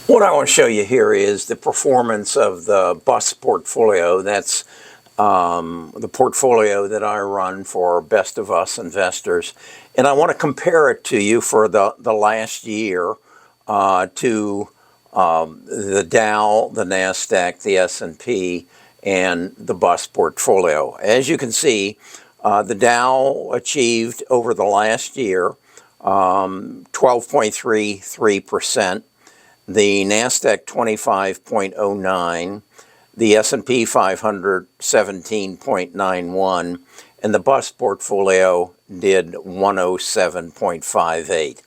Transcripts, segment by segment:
What I want to show you here is the performance of the bus portfolio. That's the portfolio that I run for Best of Us investors. And I want to compare it to you for the last year to the Dow, the NASDAQ, the S&P, and the bus portfolio. As you can see, the Dow achieved over the last year 12.33%. The NASDAQ 25.09, the S&P 500 17.91, and the bus portfolio did 107.58.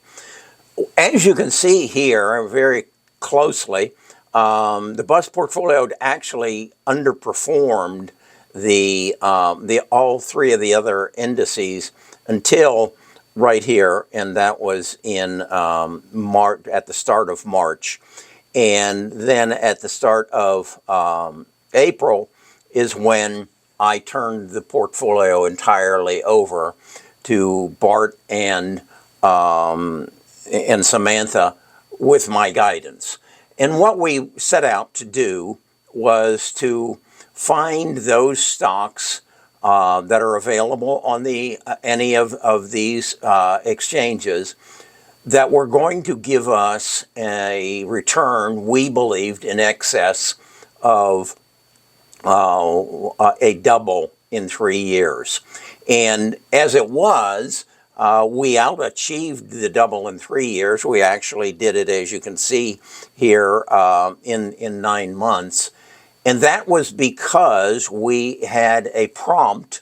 As you can see here very closely, the bus portfolio actually underperformed the all three of the other indices until right here, and that was in March, at the start of March. And then at the start of April is when I turned the portfolio entirely over to Bart and Samantha with my guidance. And what we set out to do was to find those stocks that are available on any of these exchanges that were going to give us a return we believed in excess of a double in 3 years. And as it was, we outachieved the double in 3 years. We actually did it, as you can see here, in 9 months. And that was because we had a prompt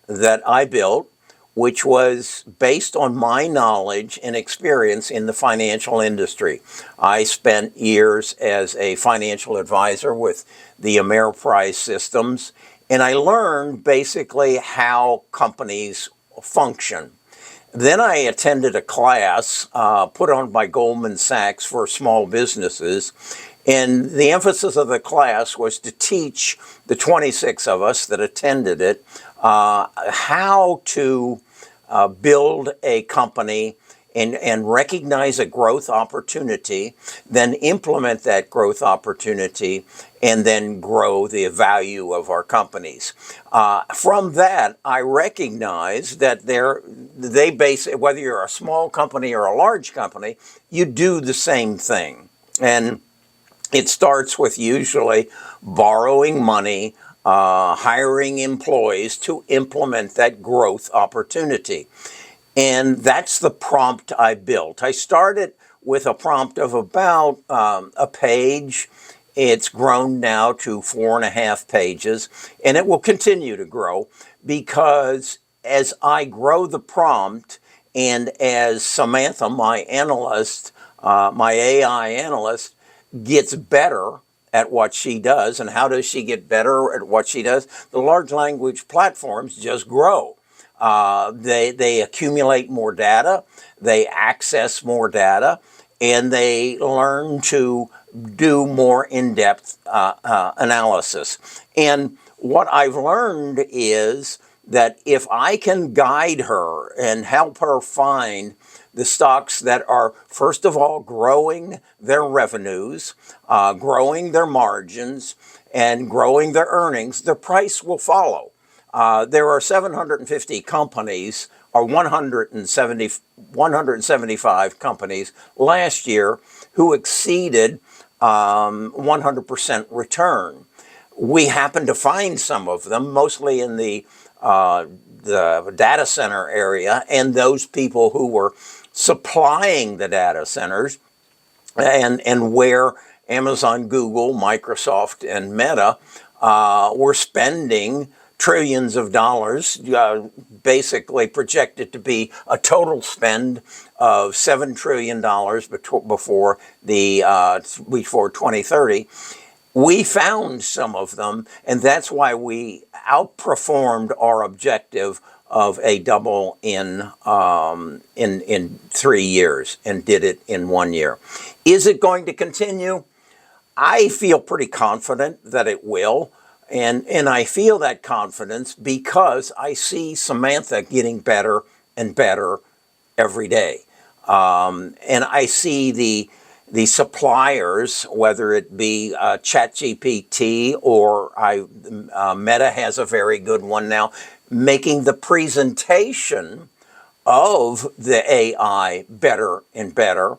that I built, which was based on my knowledge and experience in the financial industry. I spent years as a financial advisor with the Ameriprise systems, and I learned basically how companies function. Then I attended a class put on by Goldman Sachs for small businesses. And the emphasis of the class was to teach the 26 of us that attended it how to build a company and recognize a growth opportunity, then implement that growth opportunity, and then grow the value of our companies. From that, I recognize that they base it, whether you're a small company or a large company, you do the same thing. And it starts with usually borrowing money, hiring employees to implement that growth opportunity. And that's the prompt I built. I started with a prompt of about a page. It's grown now to 4.5 pages, and it will continue to grow because as I grow the prompt and as Samantha, my analyst, my AI analyst, gets better at what she does. And how does she get better at what she does? The large language platforms just grow. They accumulate more data, they access more data, and they learn to do more in-depth analysis. And what I've learned is that if I can guide her and help her find the stocks that are, first of all, growing their revenues, growing their margins, and growing their earnings, the price will follow. There are 750 companies, or 175 companies last year who exceeded 100% return. We happen to find some of them, mostly in the data center area, and those people who were supplying the data centers, and where Amazon, Google, Microsoft, and Meta were spending trillions of dollars, basically projected to be a total spend of $7 trillion before 2030. We found some of them, and that's why we outperformed our objective of a double in 3 years and did it in 1 year. Is it going to continue? I feel pretty confident that it will. And I feel that confidence because I see Samantha getting better and better every day. And I see the suppliers, whether it be ChatGPT or Meta has a very good one now, making the presentation of the AI better and better.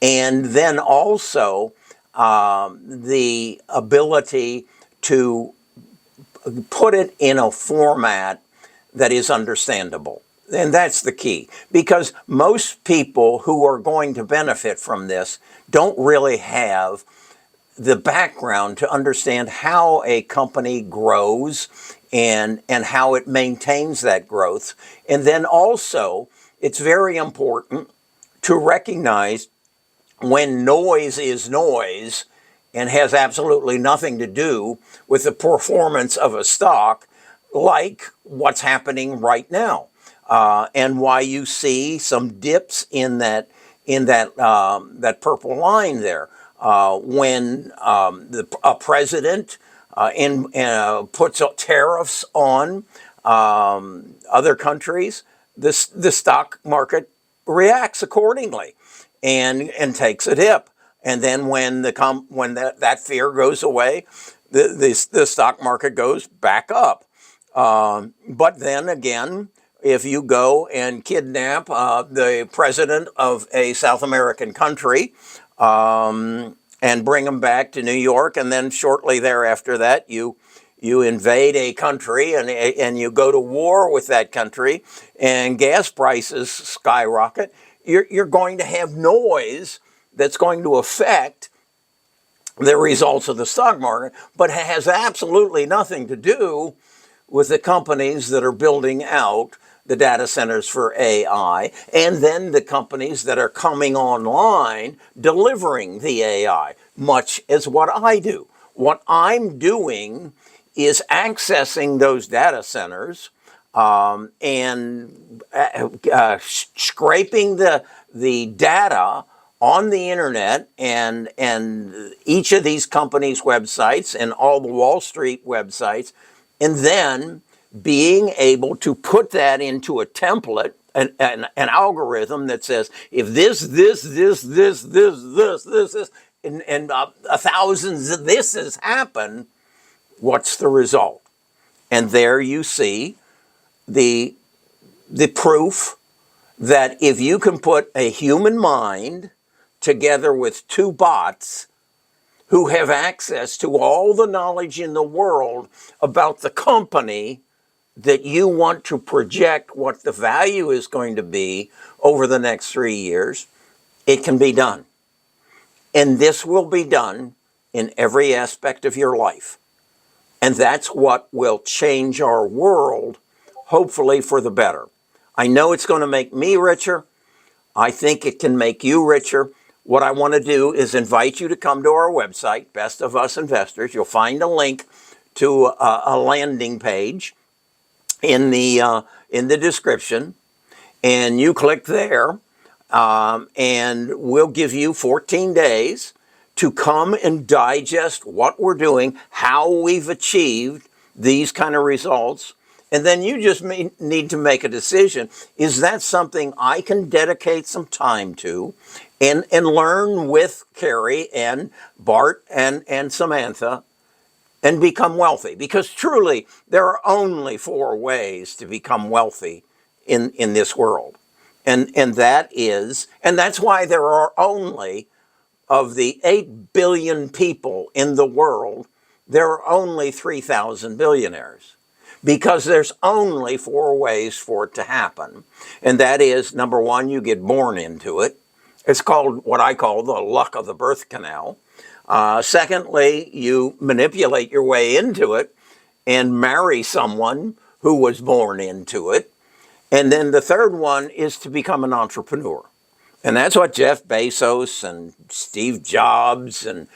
And then also the ability to put it in a format that is understandable. And that's the key, because most people who are going to benefit from this don't really have the background to understand how a company grows and how it maintains that growth. And then also, it's very important to recognize when noise is noise and has absolutely nothing to do with the performance of a stock, like what's happening right now, and why you see some dips in that that purple line there. When a president puts tariffs on other countries, the stock market reacts accordingly and takes a dip. And then when that fear goes away, the stock market goes back up. But then again, if you go and kidnap the president of a South American country and bring him back to New York, and then shortly thereafter that you invade a country and you go to war with that country, and gas prices skyrocket, you're going to have noise that's going to affect the results of the stock market, but has absolutely nothing to do with the companies that are building out the data centers for AI, and then the companies that are coming online delivering the AI, much as what I do. What I'm doing is accessing those data centers and scraping the data on the internet and each of these companies' websites and all the Wall Street websites, and then being able to put that into a template, an algorithm that says, if this, and thousands of thises happen, what's the result? And there you see the proof that if you can put a human mind together with two bots who have access to all the knowledge in the world about the company that you want to project what the value is going to be over the next 3 years, it can be done. And this will be done in every aspect of your life. And that's what will change our world, hopefully for the better. I know it's going to make me richer. I think it can make you richer. What I want to do is invite you to come to our website, Best of Us Investors. You'll find a link to a landing page in the description, and you click there, and we'll give you 14 days to come and digest what we're doing, how we've achieved these kind of results. And then you just need to make a decision. Is that something I can dedicate some time to and learn with Kerry and Bart and Samantha and become wealthy? Because truly, there are only 4 ways to become wealthy in this world. And that's why there are only, of the 8 billion people in the world, there are only 3,000 billionaires. Because there's only 4 ways for it to happen. And that is, number 1, you get born into it. It's called what I call the luck of the birth canal. Secondly, you manipulate your way into it and marry someone who was born into it. And then the third one is to become an entrepreneur. And that's what Jeff Bezos and Steve Jobs and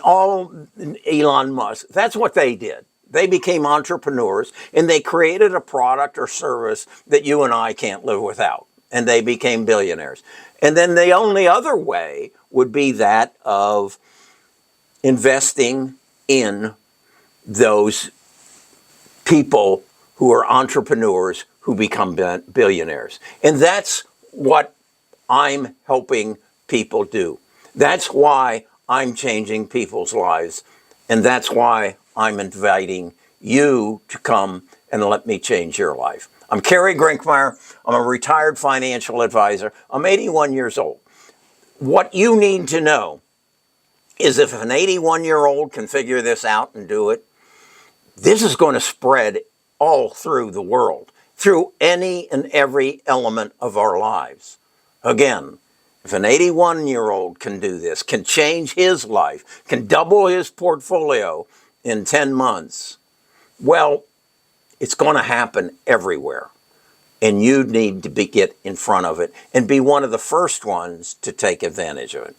all Elon Musk, that's what they did. They became entrepreneurs, and they created a product or service that you and I can't live without. And they became billionaires. And then the only other way would be that of investing in those people who are entrepreneurs who become billionaires. And that's what I'm helping people do. That's why I'm changing people's lives. And that's why I'm inviting you to come and let me change your life. I'm Kerry Grinkmeyer. I'm a retired financial advisor. I'm 81 years old. What you need to know is if an 81-year-old can figure this out and do it, this is going to spread all through the world, through any and every element of our lives. Again, if an 81-year-old can do this, can change his life, can double his portfolio in 10 months, well, it's going to happen everywhere. And you need to get in front of it and be one of the first ones to take advantage of it.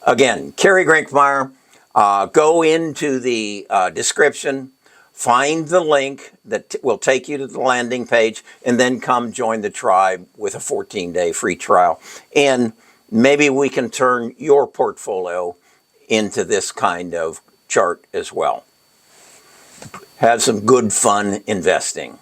Again, Kerry Grinkmeyer, go into the description, find the link that will take you to the landing page, and then come join the tribe with a 14-day free trial. And maybe we can turn your portfolio into this kind of chart as well. Have some good fun investing.